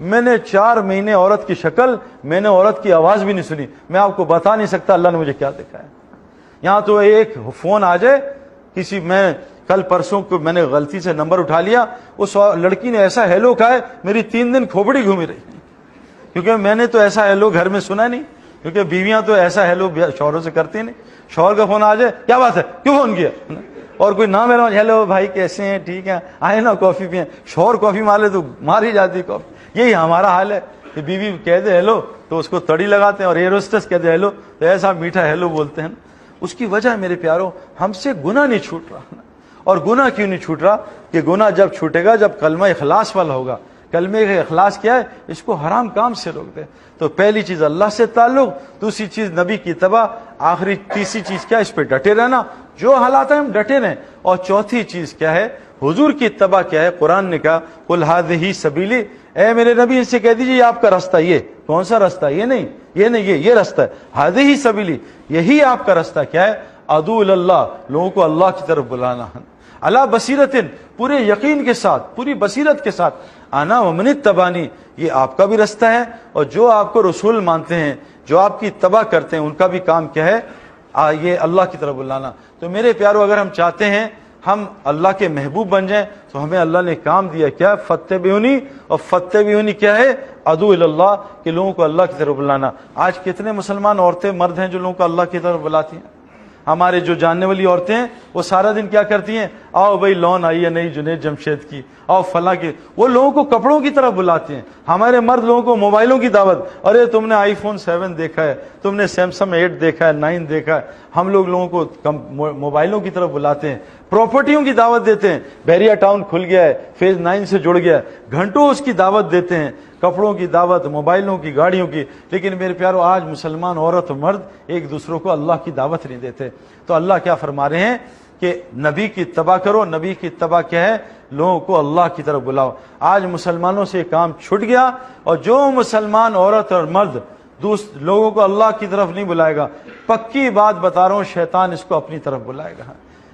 میں نے 4 مہینے عورت کی شکل، میں نے عورت کی آواز بھی نہیں سنی. میں آپ کو بتا نہیں سکتا اللہ نے مجھے کیا دکھایا. یہاں تو ایک فون آ جائے کسی، میں کل پرسوں کو میں نے غلطی سے نمبر اٹھا لیا، اس لڑکی نے ایسا ہیلو کہا ہے میری 3 دن کھوپڑی گھومی رہی، کیونکہ میں نے تو ایسا ہیلو گھر میں سنا نہیں، کیونکہ بیویاں تو ایسا ہیلو شوہروں سے کرتی نہیں. شوہر کا فون آ جائے کیا بات ہے کیوں فون کیا، اور کوئی نہ میرا ہیلو بھائی کیسے ہیں ٹھیک ہے آئے نا کافی پئیں. شوہر کافی مارے تو مار ہی جاتی کافی. یہی ہمارا حال ہے کہ بیوی کہہ دے ہیلو تو اس کو تڑی لگاتے ہیں، اور ایئر ہوسٹس کہہ دے ہیلو تو ایسا میٹھا ہیلو بولتے ہیں. اس کی وجہ میرے پیاروں ہم سے گناہ نہیں چھوٹ رہا. اور گناہ کیوں نہیں چھوٹ رہا؟ کہ گناہ جب چھوٹے گا جب کلمہ اخلاص والا ہوگا. کلمہ کا اخلاص کیا ہے؟ اس کو حرام کام سے روک دے. تو پہلی چیز اللہ سے تعلق، دوسری چیز نبی کی اتباع، آخری تیسری چیز کیا؟ اس پہ ڈٹے رہنا، جو حالات ہیں ہم ڈٹے رہیں. اور چوتھی چیز کیا ہے؟ حضور کی اتباع کیا ہے؟ قرآن نے کہا قل ھذہ سبیلی، اے میرے نبی ان سے کہہ دیجیے یہ آپ کا راستہ. یہ کون سا راستہ؟ یہ نہیں یہ راستہ ہے. ھذہ سبیلی، یہی آپ کا راستہ. کیا ہے؟ ادعو اللہ، لوگوں کو اللہ کی طرف بلانا. علی بصیرت، پورے یقین کے ساتھ، پوری بصیرت کے ساتھ. انا ومن اتبعنی، یہ آپ کا بھی راستہ ہے. اور جو آپ کو رسول مانتے ہیں، جو آپ کی اتباع کرتے ہیں، ان کا بھی کام کیا ہے؟ یہ اللہ کی طرف بلانا. تو میرے پیارو اگر ہم چاہتے ہیں ہم اللہ کے محبوب بن جائیں تو ہمیں اللہ نے کام دیا کیا؟ فاتبعونی. اور فاتبعونی کیا ہے؟ ادعو اللہ، کہ لوگوں کو اللہ کی طرف بلانا. آج کتنے مسلمان عورتیں مرد ہیں جو لوگوں کو اللہ کی طرف بلاتی ہیں؟ ہمارے جو جاننے والی عورتیں ہیں وہ سارا دن کیا کرتی ہیں؟ آؤ بھائی لون آئی ہے نئی جنید جمشید کی، آؤ فلاں کی. وہ لوگوں کو کپڑوں کی طرف بلاتے ہیں. ہمارے مرد لوگوں کو موبائلوں کی دعوت، ارے تم نے آئی فون 7 دیکھا ہے، تم نے سیمسنگ 8 دیکھا ہے، 9 دیکھا ہے. ہم لوگوں کو موبائلوں کی طرف بلاتے ہیں. پراپرٹیوں کی دعوت دیتے ہیں، بحریہ ٹاؤن کھل گیا ہے، فیز 9 سے جڑ گیا ہے، گھنٹوں اس کی دعوت دیتے ہیں. کپڑوں کی دعوت، موبائلوں کی، گاڑیوں کی. لیکن میرے پیارو آج مسلمان عورت و مرد ایک دوسروں کو اللہ کی دعوت نہیں دیتے. تو اللہ کیا فرما رہے ہیں کہ نبی کی اتباع کرو. نبی کی اتباع کیا ہے؟ لوگوں کو اللہ کی طرف بلاؤ. آج مسلمانوں سے یہ کام چھٹ گیا. اور جو مسلمان عورت اور مرد لوگوں کو اللہ کی طرف نہیں بلائے گا، پکی بات بتا رہا ہوں، شیطان اس کو اپنی طرف بلائے گا.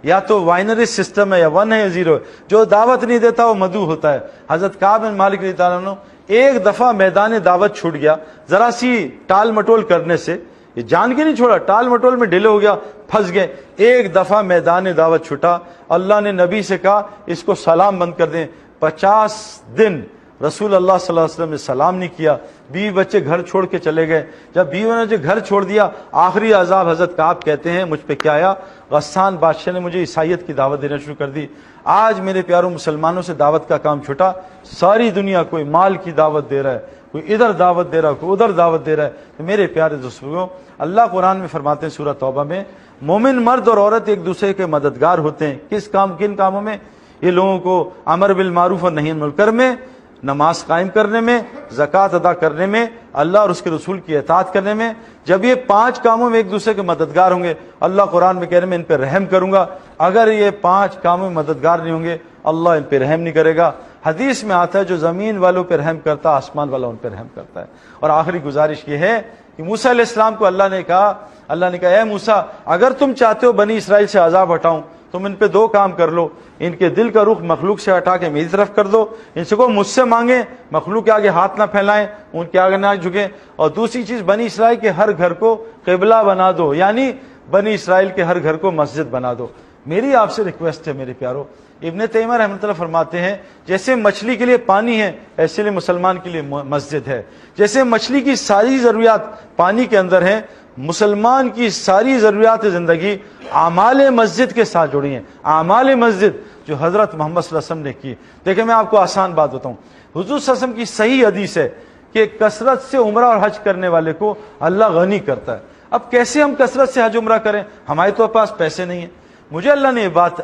یا تو وائنری سسٹم ہے، یا 1 ہے یا 0 ہے. جو دعوت نہیں دیتا وہ مدعو ہوتا ہے. حضرت کعب بن مالک رضی اللہ عنہ ایک دفعہ میدان دعوت چھوٹ گیا، ذرا سی ٹال مٹول کرنے سے، یہ جان کے نہیں چھوڑا، ٹال مٹول میں ڈھیلے ہو گیا، پھنس گئے. ایک دفعہ میدان دعوت چھوٹا، اللہ نے نبی سے کہا اس کو سلام بند کر دیں. 50 دن رسول اللہ صلی اللہ علیہ وسلم نے سلام نہیں کیا. بیوی بچے گھر چھوڑ کے چلے گئے. جب بیوی نے جو گھر چھوڑ دیا، آخری عذاب حضرت کعب کہتے ہیں مجھ پہ کیا آیا؟ غسان بادشاہ نے مجھے عیسائیت کی دعوت دینا شروع کر دی. آج میرے پیاروں مسلمانوں سے دعوت کا کام چھوٹا. ساری دنیا کوئی مال کی دعوت دے رہا ہے، کوئی ادھر دعوت دے رہا ہے، کوئی ادھر دعوت دے رہا ہے. تو میرے پیارے دوستوں، اللہ قرآن میں فرماتے ہیں سورہ توبہ میں، مومن مرد اور عورت ایک دوسرے کے مددگار ہوتے ہیں. کن کاموں میں؟ یہ لوگوں کو امر بالمعروف اور نہی عن المنکر میں، نماز قائم کرنے میں، زکوٰۃ ادا کرنے میں، اللہ اور اس کے رسول کی اطاعت کرنے میں. جب یہ 5 کاموں میں ایک دوسرے کے مددگار ہوں گے، اللہ قرآن میں کہہ رہے ہیں میں ان پہ رحم کروں گا. اگر یہ 5 کاموں میں مددگار نہیں ہوں گے، اللہ ان پہ رحم نہیں کرے گا. حدیث میں آتا ہے جو زمین والوں پہ رحم کرتا ہے، آسمان والا ان پہ رحم کرتا ہے. اور آخری گزارش یہ ہے کہ موسیٰ علیہ السلام کو اللہ نے کہا اے موسیٰ اگر تم چاہتے ہو بنی اسرائیل سے عذاب ہٹاؤں، تم ان پہ 2 کام کر لو. ان کے دل کا رخ مخلوق سے ہٹا کے میری طرف کر دو. ان سے کو مجھ سے مانگیں، مخلوق کے آگے ہاتھ نہ پھیلائیں، ان کے آگے نہ جھکیں. اور دوسری چیز، بنی اسرائیل کے ہر گھر کو قبلہ بنا دو، یعنی بنی اسرائیل کے ہر گھر کو مسجد بنا دو. میری آپ سے ریکویسٹ ہے میرے پیارو، ابن تیمیہ رحمۃ اللہ فرماتے ہیں جیسے مچھلی کے لیے پانی ہے، ایسے لیے مسلمان کے لیے مسجد ہے. جیسے مچھلی کی ساری ضروریات پانی کے اندر ہیں، مسلمان کی ساری ضروریات زندگی اعمال مسجد کے ساتھ جڑی ہیں. اعمال مسجد جو حضرت محمد صلی اللہ علیہ وسلم نے کی. دیکھیں میں آپ کو آسان بات بتاؤں، حضور صلی اللہ علیہ وسلم کی صحیح حدیث ہے کہ کثرت سے عمرہ اور حج کرنے والے کو اللہ غنی کرتا ہے. اب کیسے ہم کثرت سے حج عمرہ کریں؟ ہمارے تو پاس پیسے نہیں ہیں. مجھے اللہ نے یہ بات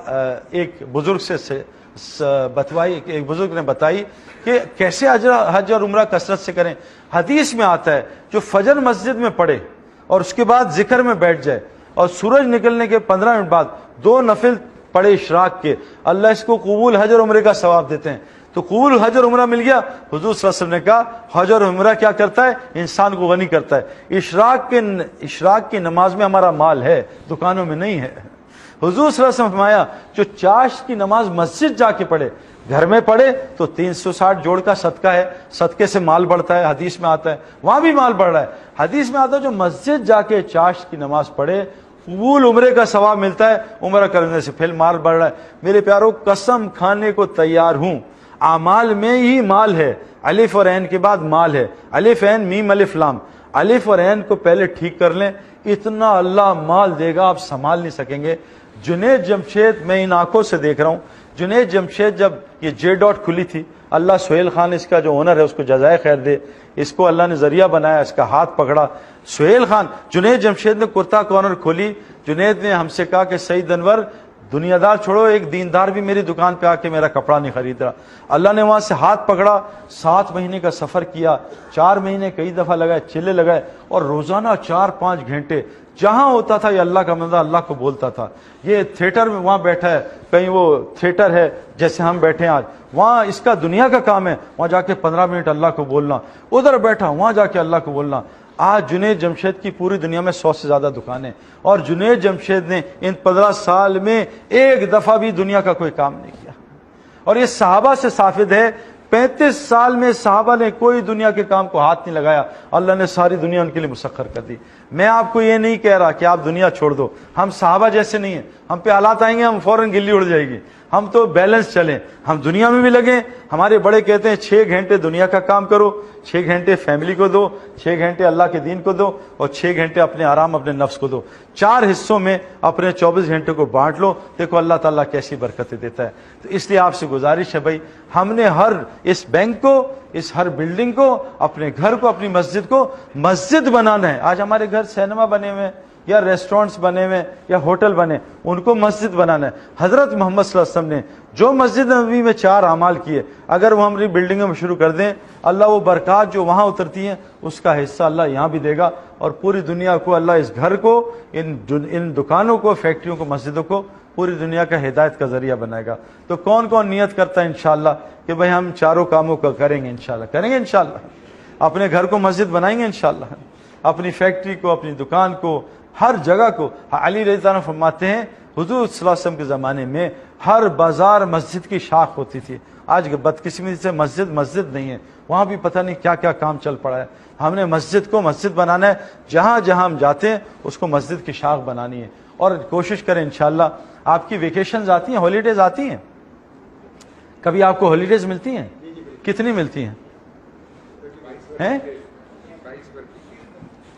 ایک بزرگ سے بتوائی، ایک بزرگ نے بتائی کہ کیسے حج اور عمرہ کثرت سے کریں. حدیث میں آتا ہے جو فجر مسجد میں پڑھے اور اس کے بعد ذکر میں بیٹھ جائے اور سورج نکلنے کے 15 منٹ بعد 2 نفل پڑھے اشراق کے، اللہ اس کو قبول حج اور عمرے کا ثواب دیتے ہیں. تو قبول حج اور عمرہ مل گیا. حضور صلی اللہ علیہ وسلم نے کہا حج اور عمرہ کیا کرتا ہے؟ انسان کو غنی کرتا ہے. اشراق کی نماز میں ہمارا مال ہے، دکانوں میں نہیں ہے. حضور صلی اللہ علیہ وسلم فرمایا جو چاشت کی نماز مسجد جا کے پڑھے، گھر میں پڑھے تو 360 جوڑ کا صدقہ ہے، صدقے سے مال بڑھتا ہے، حدیث میں آتا ہے، وہاں بھی مال بڑھ رہا ہے۔ حدیث میں آتا ہے جو مسجد جا کے چاشت کی نماز پڑھے قبول عمرے کا ثواب ملتا ہے، عمرہ کرنے سے پھر مال بڑھ رہا ہے۔ میرے پیاروں، قسم کھانے کو تیار ہوں، اعمال میں ہی مال ہے، الف اور عین کے بعد مال ہے، الف عین میم الف لام، الف اور عین کو پہلے ٹھیک کر لیں، اتنا اللہ مال دے گا آپ سنبھال نہیں سکیں گے۔ جنید جمشید، میں ان آنکھوں سے دیکھ رہا ہوں، جنید جمشید جب یہ جے ڈاٹ کھلی تھی، اللہ سہیل خان اس کا جو اونر ہے اس کو جزائے خیر دے، اس کو اللہ نے ذریعہ بنایا، اس کا ہاتھ پکڑا سہیل خان۔ جنید جمشید نے کرتا کارنر کھولی، جنید نے ہم سے کہا کہ سعید انور، دنیا دار چھوڑو، ایک دیندار بھی میری دکان پہ آ کے میرا کپڑا نہیں خرید رہا۔ اللہ نے وہاں سے ہاتھ پکڑا، 7 مہینے کا سفر کیا، 4 مہینے کئی دفعہ لگائے، چلے لگائے، اور روزانہ 4-5 گھنٹے جہاں ہوتا تھا یہ اللہ کا بندہ اللہ کو بولتا تھا۔ یہ تھیٹر میں وہاں بیٹھا ہے، کہیں وہ تھیٹر ہے جیسے ہم بیٹھے ہیں آج، وہاں اس کا دنیا کا کام ہے، وہاں جا کے 15 منٹ اللہ کو بولنا، ادھر بیٹھا وہاں جا کے اللہ کو بولنا۔ آج جنید جمشید کی پوری دنیا میں 100 سے زیادہ دکانیں، اور جنید جمشید نے ان 15 سال میں ایک دفعہ بھی دنیا کا کوئی کام نہیں کیا، اور یہ صحابہ سے ثابت ہے۔ 35 سال میں صحابہ نے کوئی دنیا کے کام کو ہاتھ نہیں لگایا، اللہ نے ساری دنیا ان کے لیے مسخر کر دی۔ میں آپ کو یہ نہیں کہہ رہا کہ آپ دنیا چھوڑ دو، ہم صحابہ جیسے نہیں ہیں، ہم پہ حالات آئیں گے ہم فوراً گلی اڑ جائے گی، ہم تو بیلنس چلیں، ہم دنیا میں بھی لگیں۔ ہمارے بڑے کہتے ہیں 6 گھنٹے دنیا کا کام کرو، 6 گھنٹے فیملی کو دو، 6 گھنٹے اللہ کے دین کو دو، اور 6 گھنٹے اپنے آرام اپنے نفس کو دو۔ 4 حصوں میں اپنے 24 گھنٹے کو بانٹ لو، دیکھو اللہ تعالیٰ کیسی برکتیں دیتا ہے۔ تو اس لیے آپ سے گزارش ہے بھائی، ہم نے ہر اس بینک کو، اس ہر بلڈنگ کو، اپنے گھر کو، اپنی مسجد کو مسجد بنانا ہے۔ آج ہمارے گھر سینما بنے ہوئے ہیں، یا ریسٹورنٹس بنے ہوئے، یا ہوٹل بنے، ان کو مسجد بنانا ہے۔ حضرت محمد صلی اللہ علیہ وسلم نے جو مسجد نبوی میں 4 اعمال کیے، اگر وہ ہماری بلڈنگوں میں شروع کر دیں، اللہ وہ برکات جو وہاں اترتی ہیں اس کا حصہ اللہ یہاں بھی دے گا، اور پوری دنیا کو اللہ اس گھر کو، ان دکانوں کو، فیکٹریوں کو، مسجدوں کو پوری دنیا کا ہدایت کا ذریعہ بنائے گا۔ تو کون کون نیت کرتا ہے انشاءاللہ کہ بھئی ہم چاروں کاموں کو کریں گے، انشاءاللہ کریں گے، انشاءاللہ اپنے گھر کو مسجد بنائیں گے، انشاءاللہ اپنی فیکٹری کو، اپنی دکان کو، ہر جگہ کو۔ علی رضی اللہ عنہ فرماتے ہیں حضور صلی اللہ علیہ وسلم کے زمانے میں ہر بازار مسجد کی شاخ ہوتی تھی۔ آج بدقسمتی سے مسجد نہیں ہے، وہاں بھی پتہ نہیں کیا کیا کام چل پڑا ہے۔ ہم نے مسجد کو مسجد بنانا ہے، جہاں جہاں ہم جاتے ہیں اس کو مسجد کی شاخ بنانی ہے، اور کوشش کریں انشاءاللہ۔ آپ کی ویکیشنز آتی ہیں، ہالیڈیز آتی ہیں، کبھی آپ کو ہالیڈیز ملتی ہیں؟ کتنی ملتی ہیں؟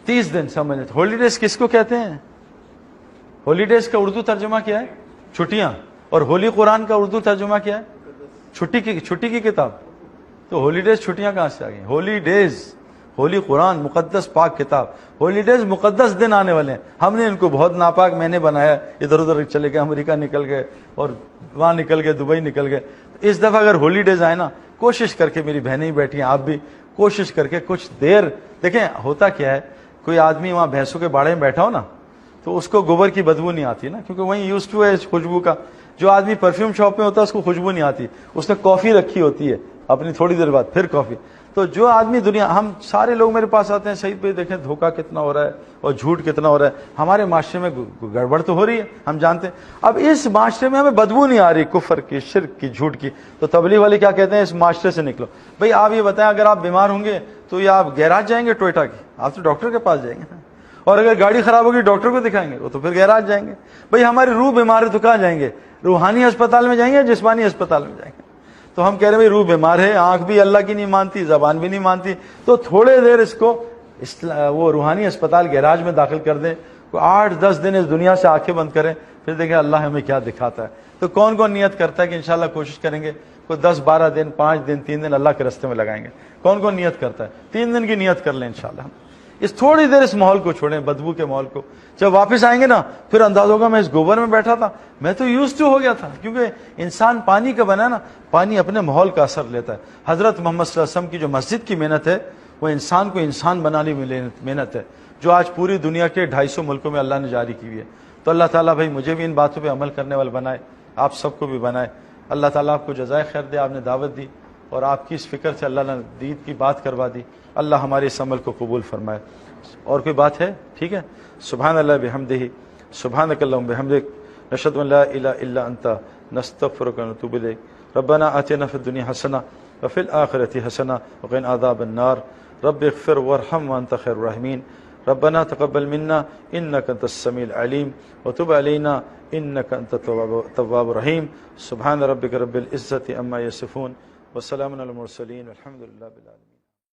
30 دن سمجھ لیتے۔ ہالیڈیز کس کو کہتے ہیں؟ ہالیڈیز کا اردو ترجمہ کیا ہے؟ چھٹیاں۔ اور ہولی قرآن کا اردو ترجمہ کیا ہے؟ چھٹی کی کتاب۔ تو ہالیڈیز چھٹیاں کہاں سے آ گئی؟ ہولی ڈیز، ہولی قرآن مقدس پاک کتاب، ہالیڈیز مقدس دن آنے والے ہیں، ہم نے ان کو بہت ناپاک میں نے بنایا، ادھر ادھر چلے گئے، امریکہ نکل گئے، اور وہاں نکل گئے، دبئی نکل گئے۔ اس دفعہ اگر ہالیڈیز آئے نا، کوشش کر کے، میری بہنیں بیٹھی ہیں، آپ بھی کوشش کر کے کچھ دیر دیکھیں۔ ہوتا کیا ہے، کوئی آدمی وہاں بھینسوں کے باڑے میں بیٹھا ہو نا، تو اس کو گوبر کی بدبو نہیں آتی نا، کیونکہ وہیں یوز ٹو ہے اس خوشبو کا۔ جو آدمی پرفیوم شاپ میں ہوتا ہے اس کو خوشبو نہیں آتی، اس نے کافی رکھی ہوتی ہے اپنی، تھوڑی دیر بعد پھر کافی۔ تو جو آدمی دنیا، ہم سارے لوگ میرے پاس آتے ہیں، سعید بھائی دیکھیں دھوکہ کتنا ہو رہا ہے اور جھوٹ کتنا ہو رہا ہے، ہمارے معاشرے میں گڑبڑ تو ہو رہی ہے، ہم جانتے ہیں۔ اب اس معاشرے میں ہمیں بدبو نہیں آ رہی کفر کی، شرک کی، جھوٹ کی، تو تبلیغ والے کیا کہتے ہیں؟ اس معاشرے سے نکلو۔ بھئی آپ یہ بتائیں، اگر آپ بیمار ہوں گے تو یہ آپ گیراج جائیں گے ٹوئٹا کی؟ آپ تو ڈاکٹر کے پاس جائیں گے، اور اگر گاڑی خراب ہوگی ڈاکٹر کو دکھائیں گے، وہ تو پھر گیراج جائیں گے۔ بھئی ہماری روح بیمار ہے تو کہاں جائیں گے؟ روحانی ہسپتال میں جائیں گے، جسمانی ہسپتال میں جائیں گے؟ تو ہم کہہ رہے ہیں روح بیمار ہے، آنکھ بھی اللہ کی نہیں مانتی، زبان بھی نہیں مانتی، تو تھوڑے دیر اس کو وہ روحانی ہسپتال گیراج میں داخل کر دیں، 8-10 دن اس دنیا سے آنکھیں بند کریں، پھر دیکھیں اللہ ہمیں کیا دکھاتا ہے۔ تو کون کون نیت کرتا ہے کہ انشاءاللہ کوشش کریں گے، کوئی 10-12 دن، 5 دن، 3 دن اللہ کے راستے میں لگائیں گے؟ کون کون نیت کرتا ہے؟ 3 دن کی نیت کر لیں انشاءاللہ۔ اس تھوڑی دیر اس ماحول کو چھوڑیں، بدبو کے ماحول کو۔ جب واپس آئیں گے نا، پھر انداز ہوگا میں اس گوبر میں بیٹھا تھا، میں تو یوز ٹو ہو گیا تھا، کیونکہ انسان پانی کا بنا نا، پانی اپنے ماحول کا اثر لیتا ہے۔ حضرت محمد صلی اللہ علیہ وسلم کی جو مسجد کی محنت ہے، وہ انسان کو انسان بنانے میں محنت ہے، جو آج پوری دنیا کے 250 ملکوں میں اللہ نے جاری کی ہوئی ہے۔ تو اللہ تعالیٰ بھائی مجھے بھی ان باتوں پہ عمل کرنے والا بنائے، آپ سب کو بھی بنائے۔ اللہ تعالیٰ آپ کو جزائے خیر دے، آپ نے دعوت دی اور آپ کی اس فکر سے اللہ نے دین کی بات کروا دی۔ اللہ ہمارے اس عمل کو قبول فرمائے۔ اور کوئی بات ہے؟ ٹھیک ہے۔ سبحان اللہ بحمدہ، سبحانک اللہم بحمدک، نشہد ان لا الہ الا انت، نستغفرک ونتوب الیک۔ ربنا آتنا فی الدنیا حسنہ وفی الآخرۃ حسنہ وقنا عذاب النار رب اغفر وارحم وانت خیر الراحمین ربنا تقبل منا انك انت السميع العليم وتب علينا انك انت التواب الرحيم سبحان ربك رب العزة عما يصفون وسلام على المرسلين والحمد لله رب العالمين.